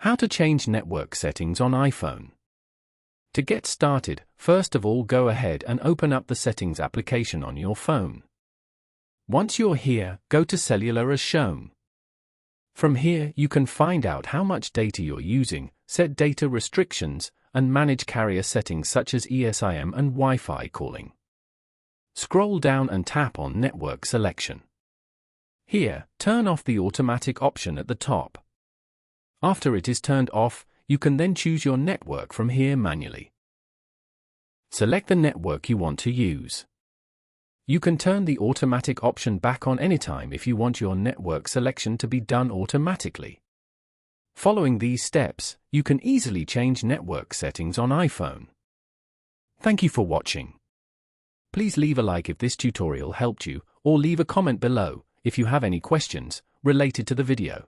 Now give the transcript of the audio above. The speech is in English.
How to change network settings on iPhone. To get started, first of all go ahead and open up the Settings application on your phone. Once you're here, go to Cellular as shown. From here, you can find out how much data you're using, set data restrictions, and manage carrier settings such as eSIM and Wi-Fi calling. Scroll down and tap on Network Selection. Here, turn off the automatic option at the top. After it is turned off, you can then choose your network from here manually. Select the network you want to use. You can turn the automatic option back on anytime if you want your network selection to be done automatically. Following these steps, you can easily change network settings on iPhone. Thank you for watching. Please leave a like if this tutorial helped you, or leave a comment below if you have any questions related to the video.